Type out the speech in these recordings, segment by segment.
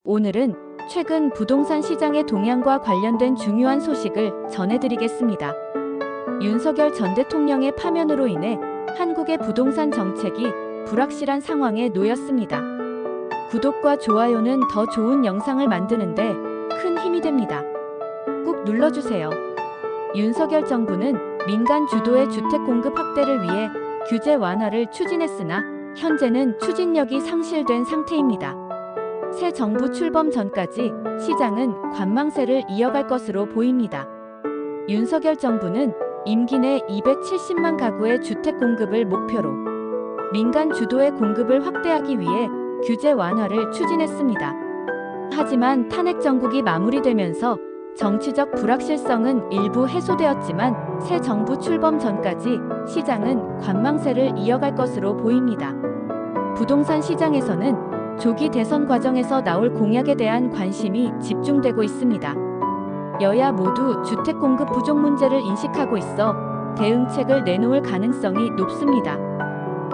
오늘은 최근 부동산 시장의 동향과 관련된 중요한 소식을 전해드리겠습니다. 윤석열 전 대통령의 파면으로 인해 한국의 부동산 정책이 불확실한 상황에 놓였습니다. 구독과 좋아요는 더 좋은 영상을 만드는데 큰 힘이 됩니다. 꾹 눌러주세요. 윤석열 정부는 민간 주도의 주택 공급 확대를 위해 규제 완화를 추진했으나 현재는 추진력이 상실된 상태입니다. 새 정부 출범 전까지 시장은 관망세를 이어갈 것으로 보입니다. 윤석열 정부는 임기 내 270만 가구의 주택 공급을 목표로 민간 주도의 공급을 확대하기 위해 규제 완화를 추진했습니다. 하지만 탄핵 정국이 마무리되면서 정치적 불확실성은 일부 해소되었지만 새 정부 출범 전까지 시장은 관망세를 이어갈 것으로 보입니다. 부동산 시장에서는 조기 대선 과정에서 나올 공약에 대한 관심이 집중되고 있습니다. 여야 모두 주택 공급 부족 문제를 인식하고 있어 대응책을 내놓을 가능성이 높습니다.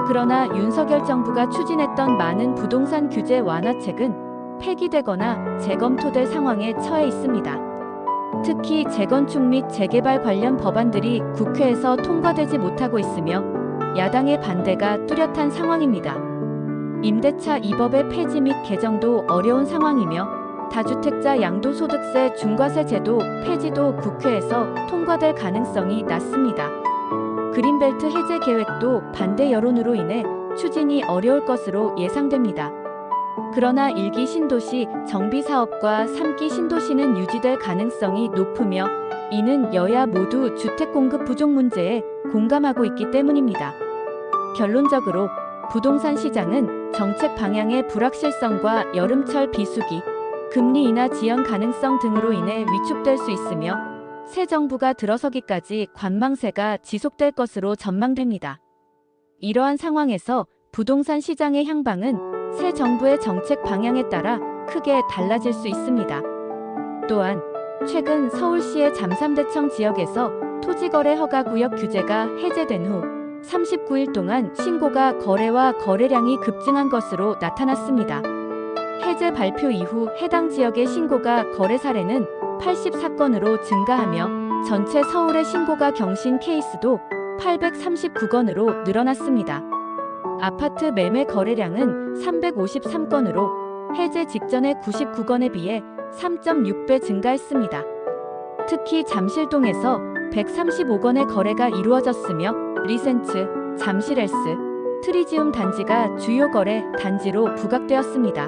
그러나 윤석열 정부가 추진했던 많은 부동산 규제 완화책은 폐기되거나 재검토될 상황에 처해 있습니다. 특히 재건축 및 재개발 관련 법안들이 국회에서 통과되지 못하고 있으며 야당의 반대가 뚜렷한 상황입니다. 임대차 2법의 폐지 및 개정도 어려운 상황이며 다주택자 양도소득세 중과세 제도 폐지도 국회에서 통과될 가능성이 낮습니다. 그린벨트 해제 계획도 반대 여론으로 인해 추진이 어려울 것으로 예상됩니다. 그러나 1기 신도시 정비사업과 3기 신도시는 유지될 가능성이 높으며 이는 여야 모두 주택 공급 부족 문제에 공감하고 있기 때문입니다. 결론적으로 부동산 시장은 정책 방향의 불확실성과 여름철 비수기, 금리 인하 지연 가능성 등으로 인해 위축될 수 있으며 새 정부가 들어서기까지 관망세가 지속될 것으로 전망됩니다. 이러한 상황에서 부동산 시장의 향방은 새 정부의 정책 방향에 따라 크게 달라질 수 있습니다. 또한 최근 서울시의 잠삼대청 지역에서 토지거래 허가구역 규제가 해제된 후 39일 동안 신고가 거래와 거래량이 급증한 것으로 나타났습니다. 해제 발표 이후 해당 지역의 신고가 거래 사례는 84건으로 증가하며 전체 서울의 신고가 경신 케이스도 839건으로 늘어났습니다. 아파트 매매 거래량은 353건으로 해제 직전의 99건에 비해 3.6배 증가했습니다. 특히 잠실동에서 135건의 거래가 이루어졌으며 리센츠, 잠실S, 트리지움 단지가 주요 거래 단지로 부각되었습니다.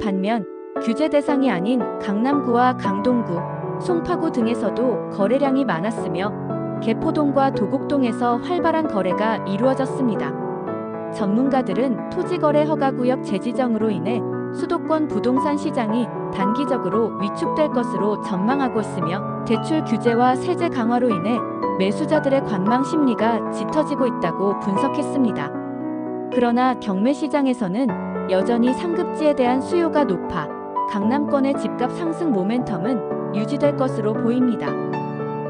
반면 규제 대상이 아닌 강남구와 강동구, 송파구 등에서도 거래량이 많았으며 개포동과 도곡동에서 활발한 거래가 이루어졌습니다. 전문가들은 토지거래 허가구역 재지정으로 인해 수도권 부동산 시장이 단기적으로 위축될 것으로 전망하고 있으며 대출 규제와 세제 강화로 인해 매수자들의 관망 심리가 짙어지고 있다고 분석했습니다. 그러나 경매 시장에서는 여전히 상급지에 대한 수요가 높아 강남권의 집값 상승 모멘텀은 유지될 것으로 보입니다.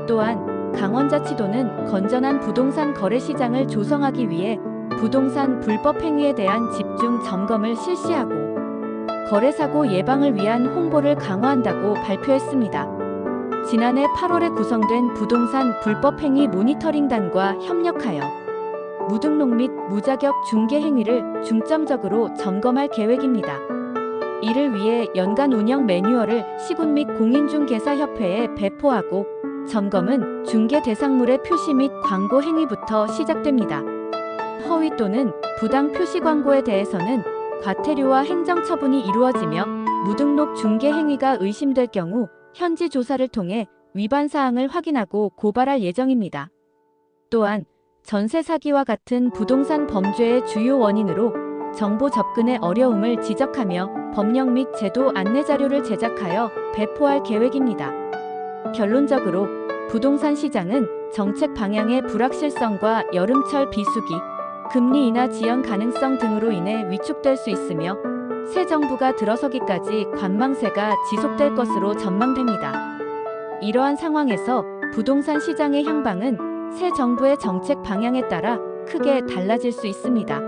또한 강원자치도는 건전한 부동산 거래 시장을 조성하기 위해 부동산 불법 행위에 대한 집중 점검을 실시하고 거래사고 예방을 위한 홍보를 강화한다고 발표했습니다. 지난해 8월에 구성된 부동산 불법행위 모니터링단과 협력하여 무등록 및 무자격 중개 행위를 중점적으로 점검할 계획입니다. 이를 위해 연간 운영 매뉴얼을 시군 및 공인중개사협회에 배포하고 점검은 중개 대상물의 표시 및 광고 행위부터 시작됩니다. 허위 또는 부당 표시 광고에 대해서는 과태료와 행정처분이 이루어지며 무등록 중개 행위가 의심될 경우 현지 조사를 통해 위반 사항을 확인하고 고발할 예정입니다. 또한 전세 사기와 같은 부동산 범죄의 주요 원인으로 정보 접근의 어려움을 지적하며 법령 및 제도 안내 자료를 제작하여 배포할 계획입니다. 결론적으로 부동산 시장은 정책 방향의 불확실성과 여름철 비수기, 금리 인하 지연 가능성 등으로 인해 위축될 수 있으며 새 정부가 들어서기까지 관망세가 지속될 것으로 전망됩니다. 이러한 상황에서 부동산 시장의 향방은 새 정부의 정책 방향에 따라 크게 달라질 수 있습니다.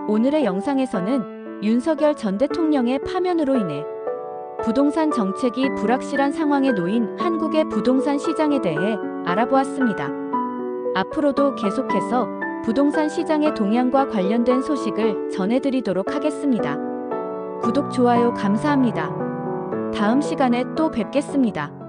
오늘의 영상에서는 윤석열 전 대통령의 파면으로 인해 부동산 정책이 불확실한 상황에 놓인 한국의 부동산 시장에 대해 알아보았습니다. 앞으로도 계속해서 부동산 시장의 동향과 관련된 소식을 전해드리도록 하겠습니다. 구독, 좋아요 감사합니다. 다음 시간에 또 뵙겠습니다.